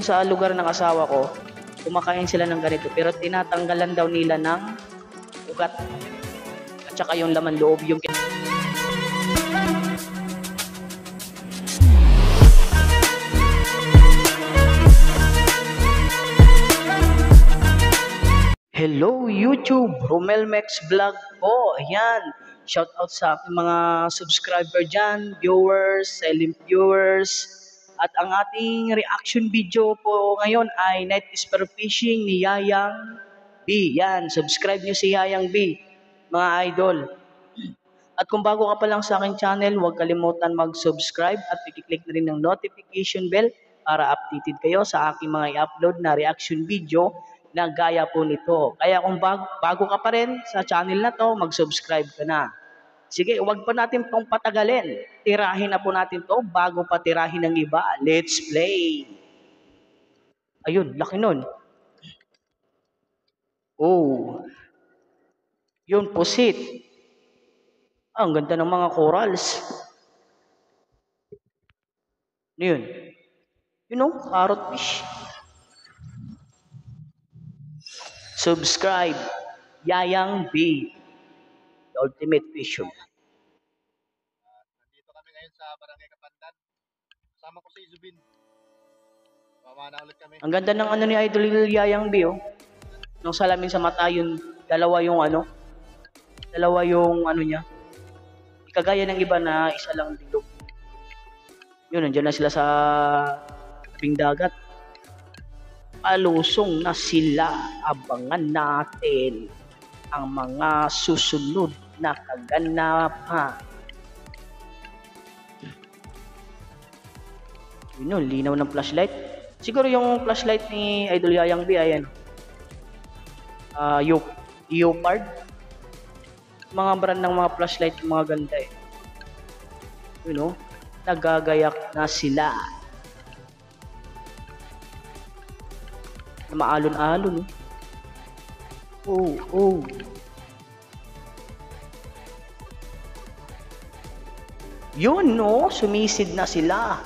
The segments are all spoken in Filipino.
sa lugar ng asawa ko, kumakain sila ng ganito pero tinatanggalan daw nila ng ugat at saka yung laman loob yung Hello YouTube, Romelmex Vlog po. Ayan, shout out sa aking mga subscriber dyan, viewers, silent viewers. At ang ating reaction video po ngayon ay Night Spear Fishing ni Yayang B. Yan, subscribe nyo si Yayang B, mga idol. At kung bago ka pa lang sa aking channel, huwag kalimutan mag-subscribe at i-click na rin ng notification bell para updated kayo sa aking mga i-upload na reaction video na gaya po nito. Kaya kung bago ka pa rin sa channel na to, mag-subscribe ka na. Sige, huwag pa natin itong patagalin. Tirahin na po natin to bago pa tirahin ng iba. Let's play! Ayun, laki nun. Oh, yun, pusit. Ang ganda ng mga corals. Ano yun? You know, parrot fish. Subscribe, Yayang B, the ultimate fisher. Nandito kami ngayon sa Barangay Kapandan. Kasama ko si Zubin. Mamana ulit kami. Ang ganda ng ano ni Idol Yayang B, oh. Nung salamin sa mata, yun, dalawa yung ano niya. Kagaya ng iba na isa lang bilog. Yun, nandiyan na sila sa tabing dagat. Alusong na sila. Abangan natin ang mga susunod na kaganapan. Yun, linaw ng flashlight. Siguro yung flashlight ni Idol Yayang B, ayan. Leopard. Mga brand ng mga flashlight, mga ganda eh. You know, nagagayak na sila. Na maalon-alon. Oh. Yun no, sumisid na sila.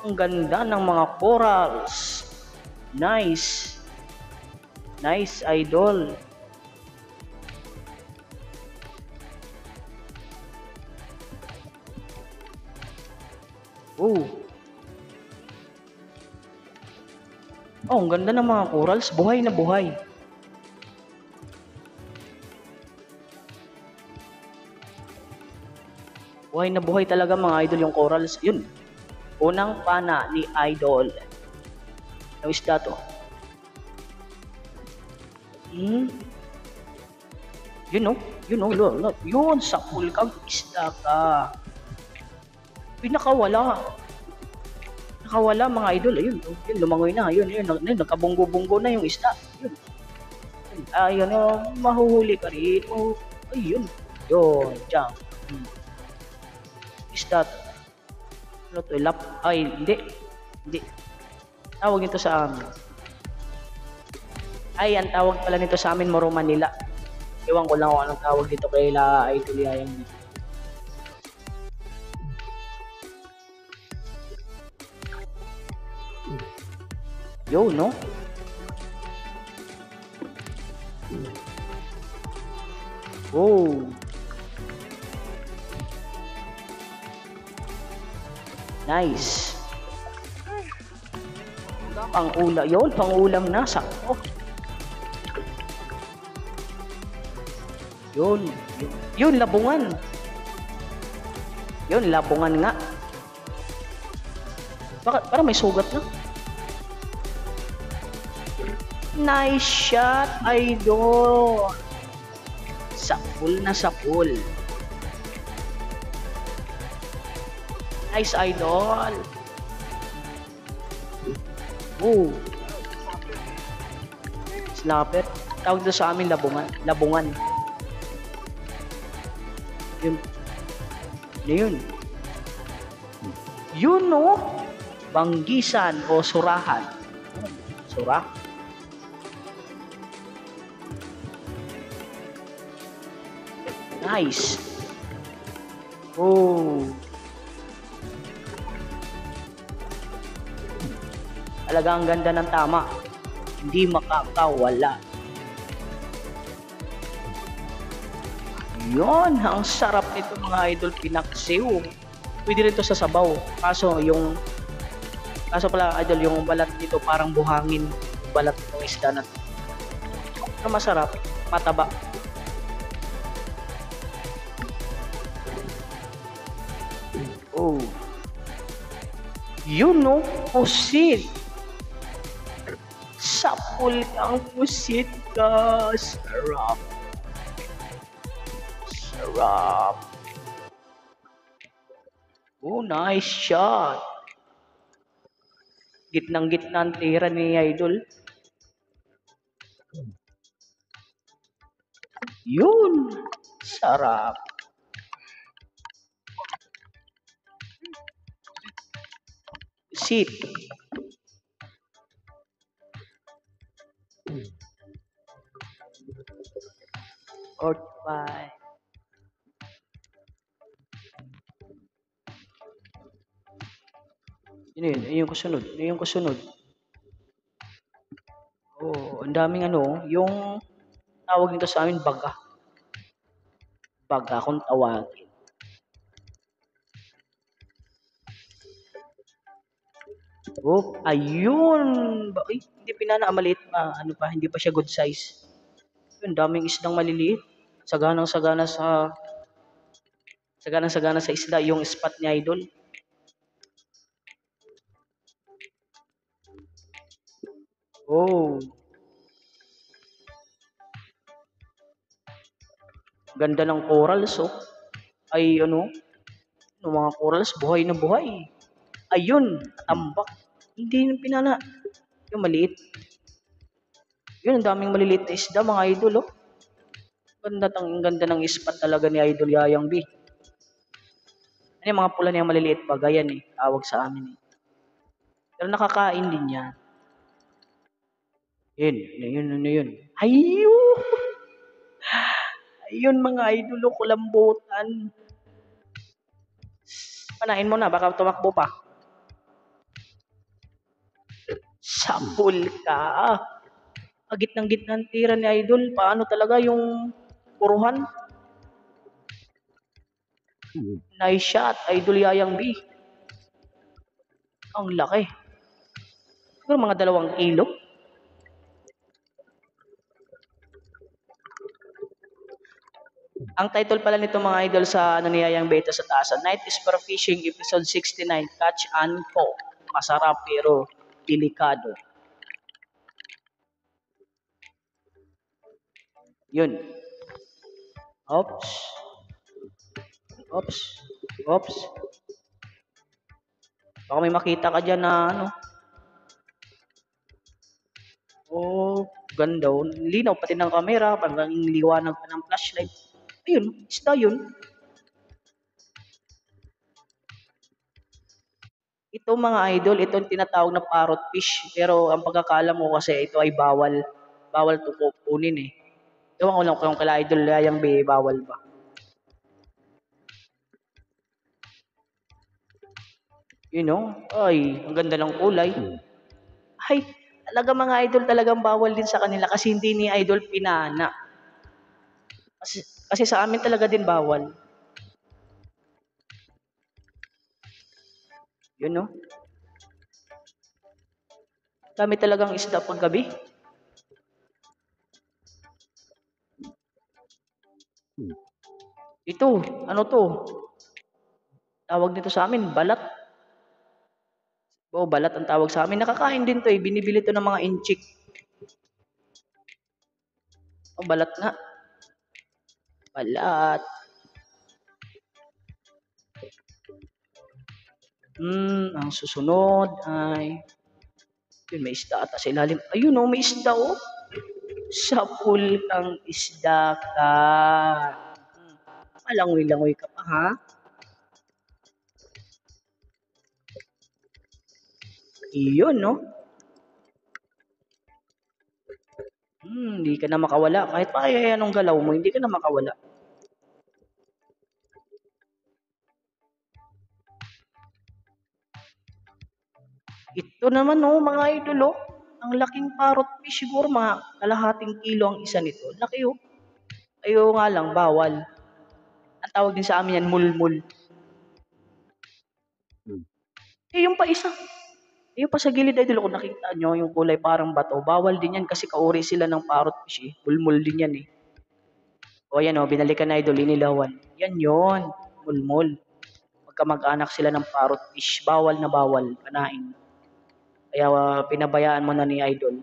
Ang ganda ng mga corals. Nice. Nice, idol. Oh, ang ganda ng mga corals. Buhay na buhay. Buhay na buhay talaga mga idol yung corals. Yun. Unang pana ni Idol. Ano isda to? Yun no. Yun, sa pulkang isda ka. Nakawala mga idol. Ayun, lumangoy na. Ayun, nakabunggo-bunggo na yung isda. Yun. Ayun, mahuhuli ka rin. Ayun. Yun, dyan. Isda. Ano to? Ay, hindi. Tawag nito sa amin. Ay, ang tawag pala nito sa amin, Moro Manila. Iwan ko lang kung anong tawag dito kay Idol Yayang B. Yo, no? Oh. Nice. Pang-ulam. Yun, pang-ulam na. Sakto. Yun, labungan. Yun, labungan nga. Bakit? Parang may sugat na. Nice shot, idol. Sapul na sapul. Nice, idol. Oh. Snapper. Tawag doon sa amin labungan. Yun. Yun. Yun no. Banggisan o surahan. Surah. Nice. Oh. Talagang ganda ng tama. Hindi makakawala. Yon, ang sarap nito mga idol, pinaksiw. Pwede rin to sa sabaw. Kaso pala idol, yung balat nito parang buhangin. Balat ng isda na to. Pero masarap, mataba. Oh. Yun no, pusit. Sapul ang pusit ka. Sarap. Sarap. Oh, nice shot. Gitnang-gitna ang tira ni Idol. Yun. Sarap. Sit. Or pie. Yun yung kusunod. Oh, ang daming yung tawag nito sa amin, baga. Baga kung tawagin. Oh, ayun. Ay, hindi pinana, maliit pa. Hindi pa siya good size. Yun, daming isdang maliliit. Saganang-sagana sa isda yung spot ni Idol. Oh. Ganda ng corals, oh. Ay, mga corals, buhay na buhay. Ayun, tambak. Hindi yung pinana. Yung maliit. Yun, ang daming maliliit na isda, mga idol, oh. Ganda ng spot talaga ni Idol Yayang B. Ano yung mga pula niya maliliit ba? Gayan eh. Tawag sa amin eh. Pero nakakain din yan. Yun. Ayun! Ayun mga idol, kulambutan. Panain mo na, baka tumakbo pa. Sapul ka. Gitnang-gitna ang tira ni Idol. Paano talaga yung puruhan? Nice shot, Idol Yayang B. Ang laki. Siguro mga 2 kilo. Ang title pala nito mga idol sa ni Yayang B ito sa taas, Night is for Fishing Episode 69, Catch and Cook. Masarap pero delikado. Yun. Oops. Baka may makita ka dyan na Oh, ganda. Linaw pati ng camera, parang liwanag pa ng flashlight. Ayun, isda yun. Ito mga idol, ito yung tinatawag na parrot fish. Pero ang pagkakala mo kasi ito ay bawal. Bawal to kunin eh. Ewan ko lang kung kala idol Yayang B, bawal ba. Ay, ang ganda ng kulay. Ay, talaga mga idol talagang bawal din sa kanila kasi hindi ni idol pinana. Kasi sa amin talaga din bawal. Yun no. Dami talagang isda pag gabi. Ito, ano to? Tawag nito sa amin, balat. Oo, balat ang tawag sa amin. Nakakain din to eh. Binibili to ng mga inchik. Oh, balat nga. Balat. Ang susunod ay yun, may isda ata sa ilalim. Ayun oh, may isda oh. Sapul kang isda ka. Malangoy-langoy ka pa ha. Iyon no. Hindi ka na makawala. Kahit pa kaya anong galaw mo, hindi ka na makawala. Ito naman oh, mga idol oh. Ang laking parrot fish, siguro mga kalahating kilo ang isa nito. Laki oh. Ayo nga lang, bawal. Ang tawag din sa amin yan, mulmul. Eh, yung pa isa. Yung pa sa gilid idol, kung nakita nyo, yung kulay parang bato, bawal din yan kasi kauri sila ng parrot fish eh. Mulmul din yan eh. O yan o, binalikan na idol, inilawan. Yan yon, mulmul. Magkamag-anak sila ng parrot fish, bawal na bawal, kanain. Kaya pinabayaan mo na ni idol.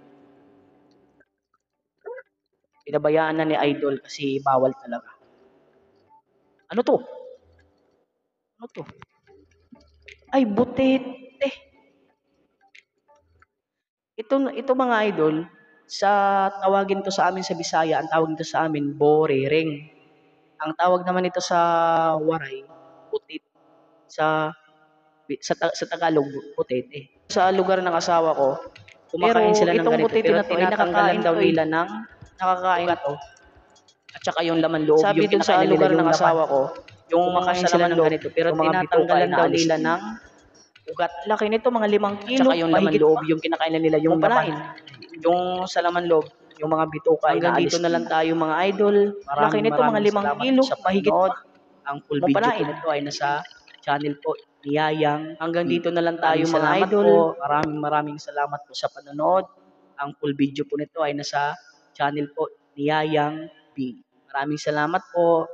Pinabayaan na ni idol kasi bawal talaga. Ano to? Ano to? Ay, butete. Ito mga idol, sa tawagin to sa amin sa Bisaya, ang tawag nito sa amin, borereng. Ang tawag naman ito sa Waray, putit. Sa Tagalog, putete. Sa lugar ng asawa ko, kumakain sila ng ganito. Pero na to ay nakakain daw nila ng nakakain to. At saka yung laman loob, sabi yung dun sa lugar ng asawa ko, yung kumakain sila ng ganito. Pero tinatanggalan daw nila ng ugat. Laki nito, mga 5 kilo. At saka yung laman loob, yung kinakain nila yung palain. Yung sa laman loob, yung mga bituka. Hanggang dito na lang tayo mga idol. Laki nito, mga 5 kilo. Mahigit pa. Ang full video po nito ay nasa channel po ni Yayang. Hanggang dito na lang tayo mga idol. Maraming salamat po sa panonood. Ang full video po nito ay nasa channel po ni Yayang B. Maraming salamat po.